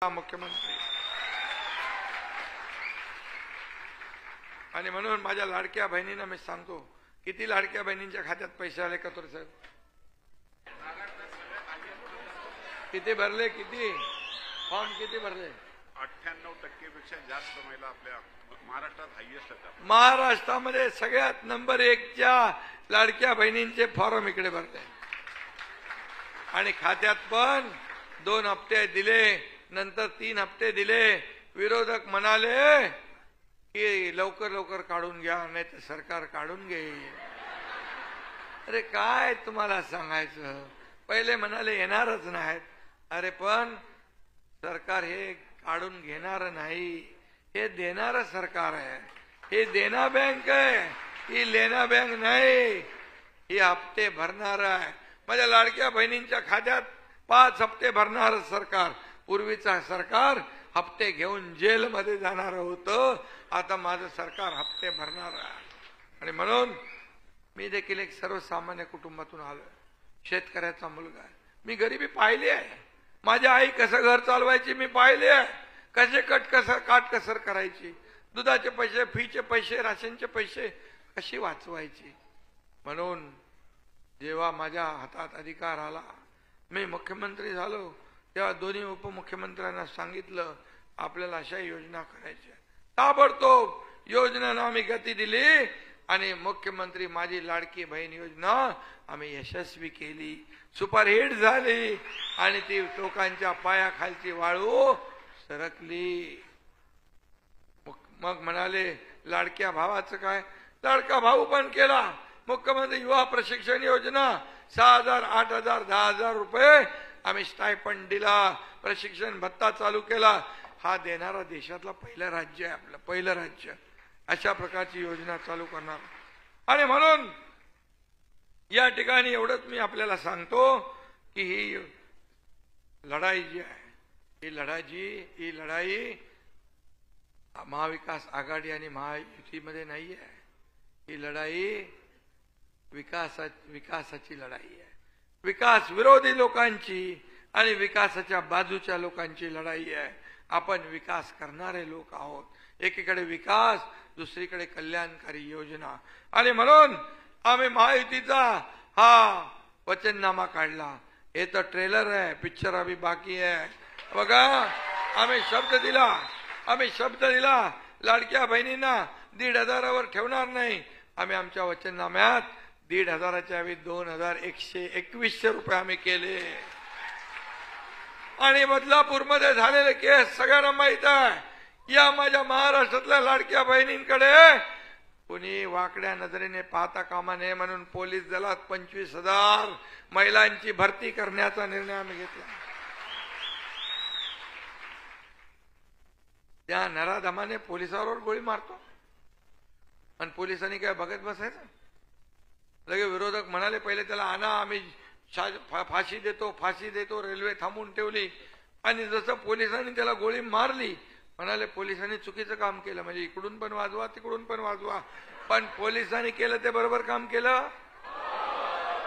मुख्यमंत्री आणि म्हणून माझ्या लाडक्या बहिणींना मी सांगतो, किती लाडक्या बहिणींच्या खात्यात पैसे आले का तर साहेब? किती भरले? किती फॉर्म किती भरले? 98% पेक्षा जास्त महिला आपल्या महाराष्ट्रात हायएस्ट आहेत. महाराष्ट्रामध्ये सगळ्यात नंबर 1च्या लाडक्या बहिणींचे फॉर्म इकडे भरले आणि खात्यात पण 2 हप्ते दिले, नंतर 3 हप्ते दिले. विरोधक म्हणाले की लवकर लवकर काढून घ्या, नाही तर सरकार काढून घेईल. अरे काय तुम्हाला सांगायचं, पहिले म्हणाले येणारच नाहीत. अरे पण सरकार हे काढून घेणार नाही, हे देणारं सरकार आहे. हे देना बँक आहे, ही लेना बँक नाही. ही हप्ते भरणार आहे. माझ्या लाडक्या बहिणींच्या खात्यात 5 हप्ते भरणार सरकार. पूर्वीचा सरकार हप्ते घेऊन जेलमध्ये जाणार होतं, आता माझं सरकार हप्ते भरणार आहे. आणि म्हणून मी देखील एक सर्वसामान्य कुटुंबातून आलो, शेतकऱ्याचा मुलगा आहे. मी गरिबी पाहिली आहे. माझी आई कसं घर चालवायची मी पाहिले आहे, कसे काटकसर करायची, दुधाचे पैसे, फीचे पैसे, राशनचे पैसे कशी वाचवायची. म्हणून जेव्हा माझ्या हातात अधिकार आला, मी मुख्यमंत्री झालो, तेव्हा दोन्ही उपमुख्यमंत्र्यांना सांगितलं आपल्याला अशा योजना करायच्या. ताबडतोब योजनांना आम्ही गती दिली आणि मुख्यमंत्री माझी लाडकी बहीण योजना आम्ही यशस्वी केली, सुपरहिट झाली आणि ती लोकांच्या पायाखालची वाळू सरकली. मग म्हणाले लाडक्या भावाचं काय? लाडका भाऊ पण केला. मुख्यमंत्री युवा प्रशिक्षण योजना 6,000, 8,000, 10,000 रुपये आम्ही स्टायफंड दिला, प्रशिक्षण भत्ता चालू केला. हा देणारा देशातला पहिलं राज्य आहे, आपलं पहिलं राज्य. अशा प्रकारची योजना चालू करणार. आणि म्हणून या ठिकाणी एवढंच मी आपल्याला सांगतो की ही लढाई जी आहे, ही लढाई महाविकास आघाडी आणि महायुतीमध्ये नाही आहे. ही लढाई विकासाची लढाई आहे. विकास विरोधी लोकांची आणि विकासाच्या बाजूच्या लोकांची लढाई आहे. आपण विकास करणारे लोक आहोत. एकीकडे विकास, दुसरीकडे कल्याणकारी योजना. आणि म्हणून आम्ही महायुतीचा हा वचननामा काढला. हे तर ट्रेलर आहे, पिक्चर अभी बाकी आहे. बघा, आम्ही शब्द दिला लाडक्या बहिणींना 1,500वर ठेवणार नाही. आम्ही आमच्या वचननाम्यात 1,500च्या ऐवजी 2,121 रुपये आम्ही केले. आणि बदलापूरमध्ये झालेले केस सगळ्यांना माहित आहे. या माझ्या महाराष्ट्रातल्या लाडक्या बहिणींकडे कुणी वाकड्या नजरेने पाहता कामा नये म्हणून पोलीस दलात 25,000 महिलांची भरती करण्याचा निर्णय आम्ही घेतला. त्या नराधमाने पोलिसावर गोळी मारतो आणि पोलिसांनी काय बघत बसायचं? लगे विरोधक म्हणाले पहिले त्याला आणा, आम्ही फाशी देतो. रेल्वे थांबवून ठेवली आणि जसं पोलिसांनी त्याला गोळी मारली, म्हणाले पोलिसांनी चुकीचं काम केलं, म्हणजे इकडून पण वाजवा तिकडून पण वाजवा. पण पोलिसांनी केलं ते बरोबर काम केलं.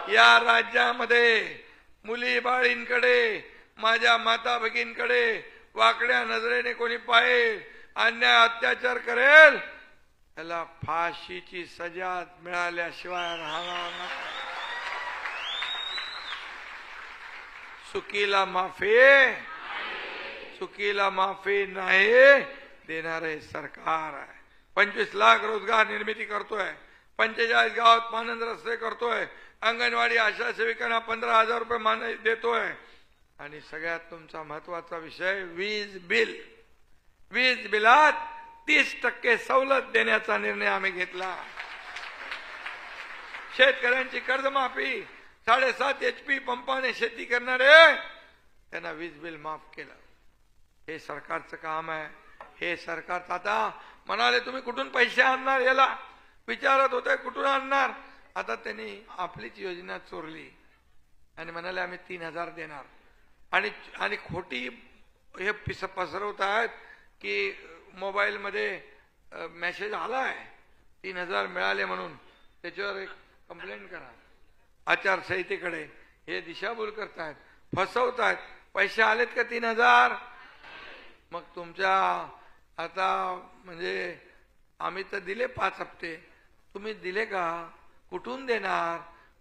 या राज्यामध्ये मुली बाळींकडे, माझ्या माता भगिनींकडे वाकड्या नजरेने कोणी पाहिल, अन्याय अत्याचार करेल, त्याला फाशीची सजा मिळाल्याशिवाय राहणार नाही. चुकीला माफी नाही देणारे सरकार आहे. 25 लाख रोजगार निर्मिती करतोय, 45 गावात पानंद रस्ते करतोय, अंगणवाडी आशा सेविकांना 15,000 रुपये देतोय. आणि सगळ्यात तुमचा महत्वाचा विषय वीज बिलात 30% सवलत देण्याचा निर्णय आम्ही घेतला. शेतकऱ्यांची कर्जमाफी, 7.5 HP पंपाने शेती करणारे त्यांना वीज बिल माफ केलं. हे सरकारचं काम आहे. हे सरकार आता म्हणाले तुम्ही कुठून पैसे आणणार, याला विचारत होते कुठून आणणार. आता त्यांनी आपलीच योजना चोरली आणि म्हणाले आम्ही 3,000 देणार. आणि खोटी हे पसरवत आहेत की मोबाईलमध्ये मेसेज आलाय 3,000 मिळाले म्हणून, त्याच्यावर एक कंप्लेंट करा आचारसंहितेकडे. हे दिशाभूल करतायत, फसवतायत. पैसे आलेत का 3,000? मग तुमच्या आता म्हणजे आम्ही तर दिले 5 हप्ते, तुम्ही दिले का? कुठून देणार?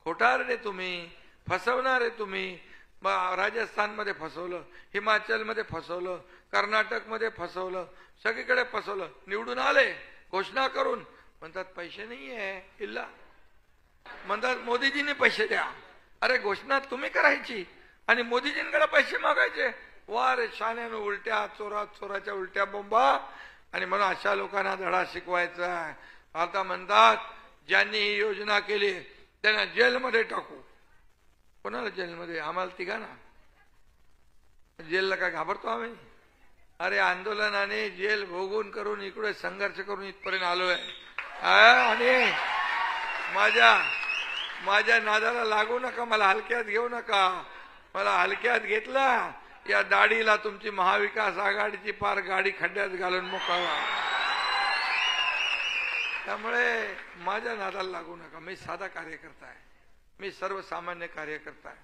खोटारडे तुम्ही, फसवणारे तुम्ही. राजस्थानमध्ये फसवलं, हिमाचलमध्ये फसवलं, कर्नाटकमध्ये फसवलं, सगळीकडे फसवलं. निवडून आले घोषणा करून, म्हणतात पैसे नाही आहे इल्ला, म्हणतात मोदीजींनी पैसे द्या. अरे घोषणा तुम्ही करायची आणि मोदीजींकडे पैसे मागायचे. वा रे शाण्यानं उलट्या चोराच्या उलट्या बोंबा. आणि म्हणून अशा लोकांना धडा शिकवायचा आहे. आता म्हणतात ज्यांनी ही योजना केली त्यांना जेलमध्ये टाकू. कोणाला जेलमध्ये? आम्हाला तिघांना. जेलला काय घाबरतो आम्ही? अरे आंदोलनाने जेल भोगून करून इकडे संघर्ष करून इथपर्यंत आलोय. आणि माझ्या नादाला लागू नका, मला हलक्यात घेऊ नका. मला हलक्यात घेतला या दाढीला तुमची महाविकास आघाडीची पार गाडी खड्ड्यात घालून मोकळा. त्यामुळे माझ्या नादाला लागू नका. मी साधा कार्यकर्ता आहे, मी सर्वसामान्य कार्यकर्ता आहे.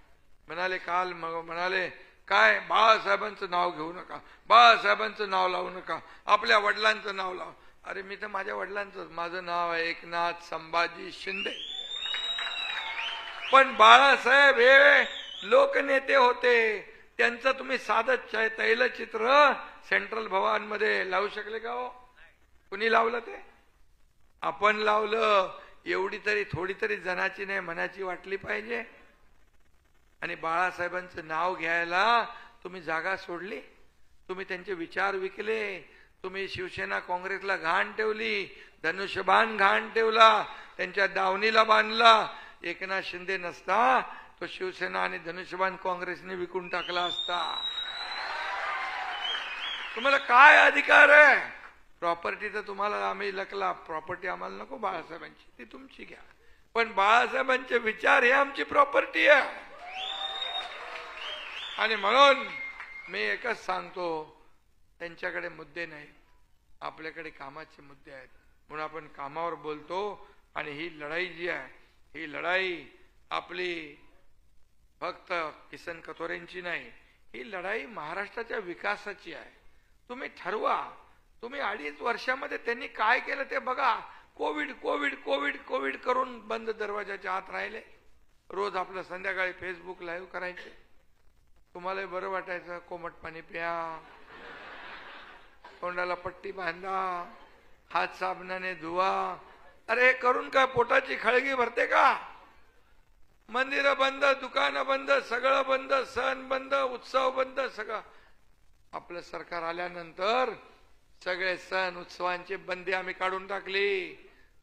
म्हणाले काल म्हणाले काय बाळासाहेबांचं नाव घेऊ नका, बाळासाहेबांचं नाव लावू नका, आपल्या वडिलांचं नाव लाव. अरे मी तर माझ्या वडिलांचं, माझं नाव आहे एकनाथ संभाजी शिंदे. पण बाळासाहेब हे लोकनेते होते, त्यांचं तुम्ही साधं तैलचित्र सेंट्रल भवनमध्ये लावू शकले का हो? कुणी लावलं ते? आपण लावलं. एवढी तरी थोडी तरी जनाची नाही मनाची वाटली पाहिजे. आणि बाळासाहेबांचं नाव घ्यायला तुम्ही जागा सोडली, तुम्ही त्यांचे विचार विकले, तुम्ही शिवसेना काँग्रेसला घाण ठेवली, धनुष्यबाण घाण ठेवला, त्यांच्या दावणीला बांधला. एकनाथ शिंदे नसता तो शिवसेना आणि धनुष्यबाण काँग्रेसने विकून टाकला असता. तुम्हाला काय अधिकार आहे? प्रॉपर्टी तर तुम्हाला आम्ही लकला, प्रॉपर्टी आम्हाला नको बाळासाहेबांची, ती तुमची घ्या. पण बाळासाहेबांचे विचार हे आमची प्रॉपर्टी आहे. आणि म्हणून मी एकच सांगतो, त्यांच्याकडे मुद्दे नाहीत, आपल्याकडे कामाचे मुद्दे आहेत. म्हणून आपण कामावर बोलतो. आणि ही लढाई जी आहे, ही लढाई आपली फक्त किसन कथोरेंची नाही, ही लढाई महाराष्ट्राच्या विकासाची आहे. तुम्ही ठरवा. तुम्ही 2.5 वर्षामध्ये त्यांनी काय केलं ते बघा. कोविड कोविड कोविड कोविड करून बंद दरवाजाच्या आत राहिले. रोज आपलं संध्याकाळी फेसबुक लाईव्ह करायचे. तुम्हाला बरं वाटायचं, कोमट पाणी प्या, तोंडाला पट्टी बांधा, हात साबणाने धुवा. अरे करून काय पोटाची खळगी भरते का? मंदिरं बंद, दुकानं बंद, सगळं बंद, सण बंद, उत्सव बंद, सगळं. आपलं सरकार आल्यानंतर सगळे सण उत्सवांची बंदी आम्ही काढून टाकली.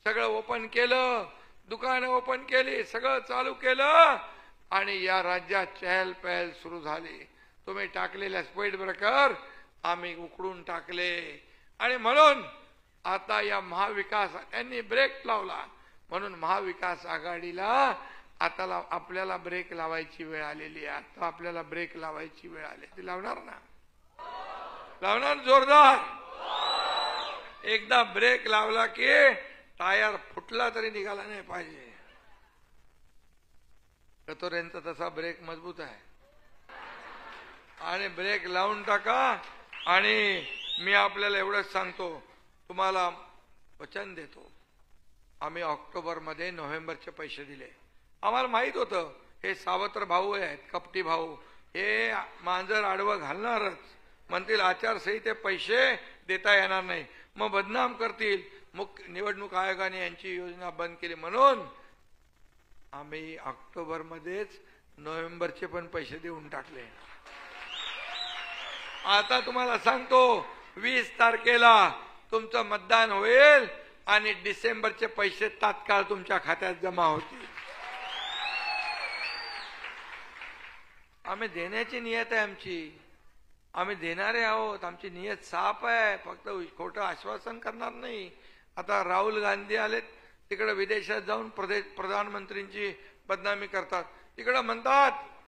सगळं ओपन केलं, दुकानं ओपन केली, सगळं चालू केलं. आणि या राज्यात चहल पहल सुरू झाली. तुम्ही टाकलेल्या स्पीड ब्रेकर आम्ही उकडून टाकले. आणि म्हणून आता या महाविकास यांनी ब्रेक लावला. म्हणून महाविकास आघाडीला आता आपल्याला ब्रेक लावायची वेळ आलेली आहे. आता आपल्याला ब्रेक लावायची वेळ आली. ती लावणार ना? लावणार जोरदार. एकदा ब्रेक लावला की टायर फुटला तरी निघाला नाही पाहिजे. कथोरेंचा तसा ब्रेक मजबूत आहे. आणि ब्रेक लावून टाका. आणि मी आपल्याला एवढंच सांगतो, तुम्हाला वचन देतो, आम्ही ऑक्टोबरमध्ये नोव्हेंबरचे पैसे दिले. आम्हाला माहित होतं हे सावत्र भाऊ आहेत, कपटी भाऊ, हे मांजर आडवं घालणारच. म्हणतील आचारसंहिते पैसे देता येणार नाही, मग बदनाम करतील. निवडणूक आयोगाने यांची योजना बंद केली. म्हणून आम्ही ऑक्टोबरमध्येच नोव्हेंबरचे पण पैसे देऊन टाकले. आता तुम्हाला सांगतो 20 तारखेला तुमचं मतदान होईल आणि डिसेंबरचे पैसे तात्काळ तुमच्या खात्यात जमा होतील. आम्ही देण्याची नियत आहे आमची. आम्ही देणारे आहोत. आमची नियत साफ आहे. फक्त खोटं आश्वासन करणार नाही. आता राहुल गांधी आलेत तिकडे विदेशात जाऊन प्रधानमंत्रींची बदनामी करतात. तिकडे म्हणतात